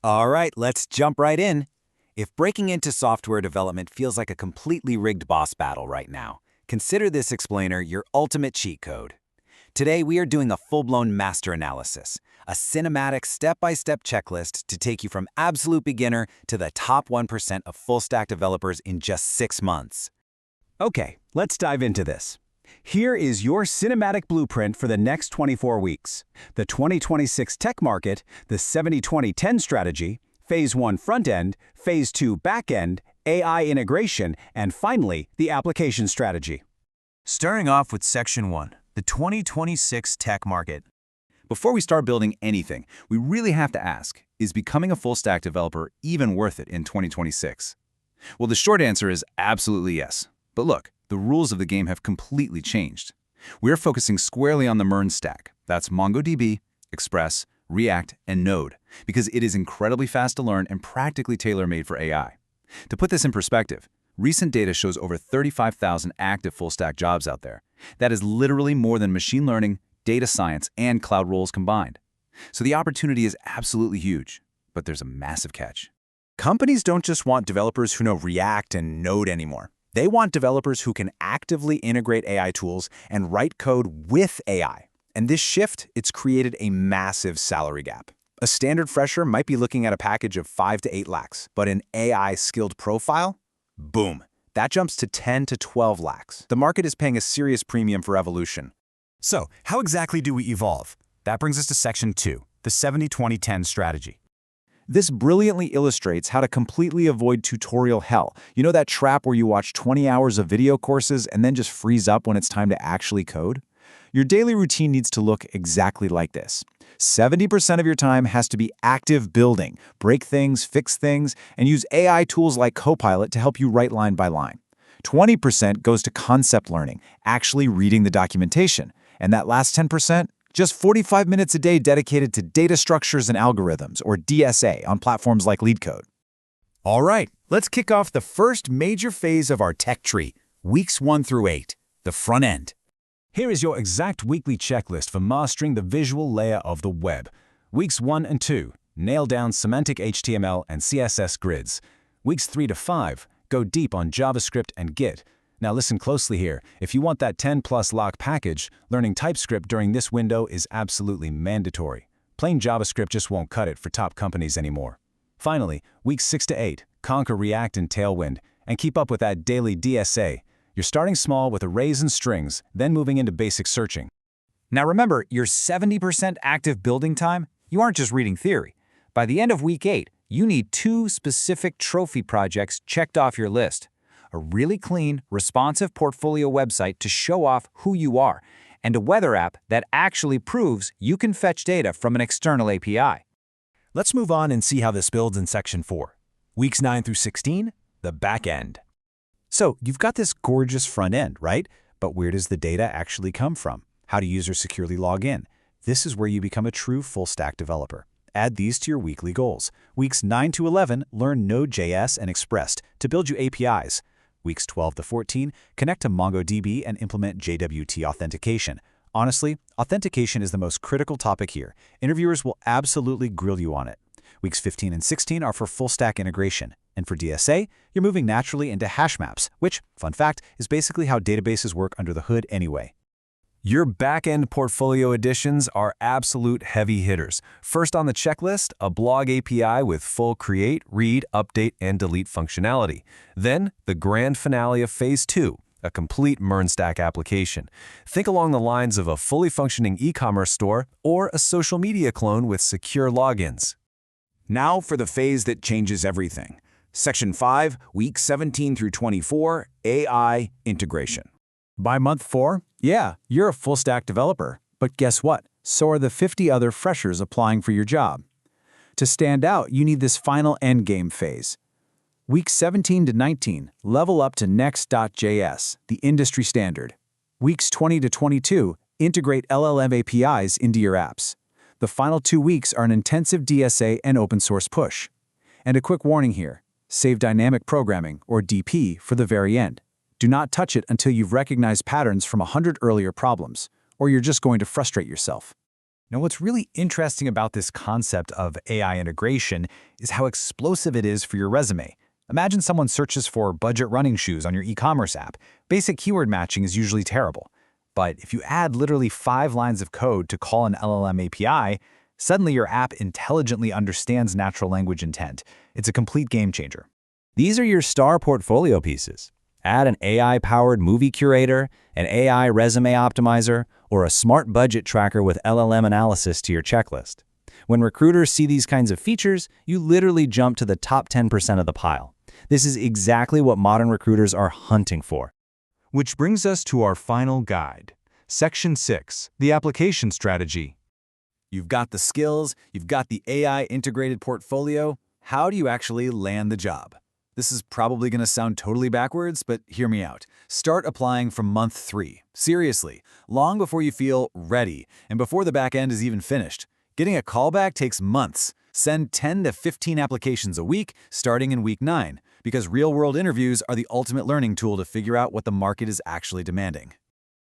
All right, let's jump right in. If breaking into software development feels like a completely rigged boss battle right now, consider this explainer your ultimate cheat code. Today, we are doing a full-blown master analysis, a cinematic step-by-step checklist to take you from absolute beginner to the top 1% of full-stack developers in just 6 months. Okay, let's dive into this. Here is your cinematic blueprint for the next 24 weeks. The 2026 tech market, the 70-20-10 strategy, Phase 1 front-end, Phase 2 back-end, AI integration, and finally, the application strategy. Starting off with Section 1, the 2026 tech market. Before we start building anything, we really have to ask, is becoming a full-stack developer even worth it in 2026? Well, the short answer is absolutely yes. But look, the rules of the game have completely changed. We're focusing squarely on the MERN stack. That's MongoDB, Express, React, and Node, because it is incredibly fast to learn and practically tailor-made for AI. To put this in perspective, recent data shows over 35,000 active full-stack jobs out there. That is literally more than machine learning, data science, and cloud roles combined. So the opportunity is absolutely huge, but there's a massive catch. Companies don't just want developers who know React and Node anymore. They want developers who can actively integrate AI tools and write code with AI. And this shift, it's created a massive salary gap. A standard fresher might be looking at a package of 5 to 8 lakhs, but an AI-skilled profile? Boom. That jumps to 10 to 12 lakhs. The market is paying a serious premium for evolution. So, how exactly do we evolve? That brings us to Section 2, the 70-20-10 strategy. This brilliantly illustrates how to completely avoid tutorial hell. You know that trap where you watch 20 hours of video courses and then just freeze up when it's time to actually code? Your daily routine needs to look exactly like this. 70% of your time has to be active building, break things, fix things, and use AI tools like Copilot to help you write line by line. 20% goes to concept learning, actually reading the documentation. And that last 10%? Just 45 minutes a day dedicated to data structures and algorithms, or DSA, on platforms like LeetCode. All right, let's kick off the first major phase of our tech tree, weeks 1 through 8, the front end. Here is your exact weekly checklist for mastering the visual layer of the web. Weeks 1 and 2, nail down semantic HTML and CSS grids. Weeks 3 to 5, go deep on JavaScript and Git. Now listen closely here. If you want that 10+ lakh package, learning TypeScript during this window is absolutely mandatory. Plain JavaScript just won't cut it for top companies anymore. Finally, weeks 6 to 8, conquer React and Tailwind, and keep up with that daily DSA. You're starting small with arrays and strings, then moving into basic searching. Now remember, your 70% active building time, you aren't just reading theory. By the end of week 8, you need 2 specific trophy projects checked off your list. A really clean, responsive portfolio website to show off who you are, and a weather app that actually proves you can fetch data from an external API. Let's move on and see how this builds in Section 4. Weeks 9 through 16, the back end. So you've got this gorgeous front end, right? But where does the data actually come from? How do users securely log in? This is where you become a true full-stack developer. Add these to your weekly goals. Weeks 9 to 11, learn Node.js and Express to build you APIs. Weeks 12 to 14, connect to MongoDB and implement JWT authentication. Honestly, authentication is the most critical topic here. Interviewers will absolutely grill you on it. Weeks 15 and 16 are for full-stack integration. And for DSA, you're moving naturally into hash maps, which, fun fact, is basically how databases work under the hood anyway. Your back-end portfolio additions are absolute heavy hitters. First on the checklist, a blog API with full create, read, update, and delete functionality. Then, the grand finale of Phase 2, a complete MERN stack application. Think along the lines of a fully functioning e-commerce store or a social media clone with secure logins. Now for the phase that changes everything. Section 5, weeks 17 through 24, AI integration. By month 4, yeah, you're a full-stack developer. But guess what? So are the 50 other freshers applying for your job. To stand out, you need this final endgame phase. Weeks 17 to 19, level up to Next.js, the industry standard. Weeks 20 to 22, integrate LLM APIs into your apps. The final 2 weeks are an intensive DSA and open source push. And a quick warning here, save dynamic programming, or DP, for the very end. Do not touch it until you've recognized patterns from 100 earlier problems, or you're just going to frustrate yourself. Now, what's really interesting about this concept of AI integration is how explosive it is for your resume. Imagine someone searches for budget running shoes on your e-commerce app. Basic keyword matching is usually terrible. But if you add literally 5 lines of code to call an LLM API, suddenly your app intelligently understands natural language intent. It's a complete game changer. These are your star portfolio pieces. Add an AI-powered movie curator, an AI resume optimizer, or a smart budget tracker with LLM analysis to your checklist. When recruiters see these kinds of features, you literally jump to the top 10% of the pile. This is exactly what modern recruiters are hunting for. Which brings us to our final guide. Section 6, the application strategy. You've got the skills, you've got the AI integrated portfolio. How do you actually land the job? This is probably going to sound totally backwards, but hear me out. Start applying from month 3. Seriously, long before you feel ready and before the back end is even finished. Getting a callback takes months. Send 10 to 15 applications a week, starting in week 9, because real-world interviews are the ultimate learning tool to figure out what the market is actually demanding.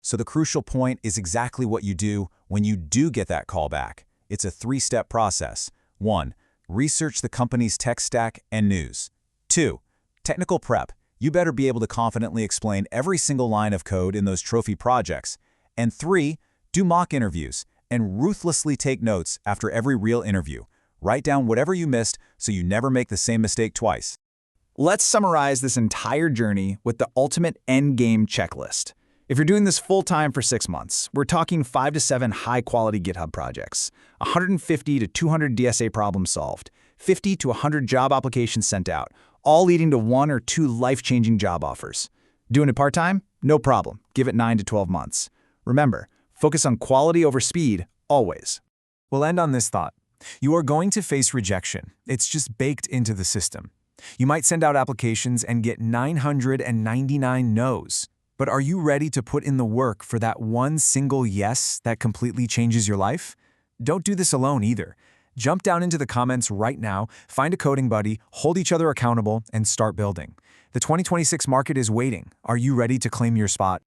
So the crucial point is exactly what you do when you do get that callback. It's a 3-step process. 1. Research the company's tech stack and news. 2. Technical prep. You better be able to confidently explain every single line of code in those trophy projects. And 3. Do mock interviews and ruthlessly take notes after every real interview. Write down whatever you missed so you never make the same mistake twice. Let's summarize this entire journey with the ultimate endgame checklist. If you're doing this full-time for 6 months, we're talking 5 to 7 high-quality GitHub projects, 150 to 200 DSA problems solved, 50 to 100 job applications sent out, all leading to 1 or 2 life-changing job offers. Doing it part-time? No problem. Give it 9 to 12 months. Remember, focus on quality over speed, always. We'll end on this thought. You are going to face rejection. It's just baked into the system. You might send out applications and get 999 no's. But are you ready to put in the work for that one single yes that completely changes your life? Don't do this alone either. Jump down into the comments right now, find a coding buddy, hold each other accountable, and start building. The 2026 market is waiting. Are you ready to claim your spot?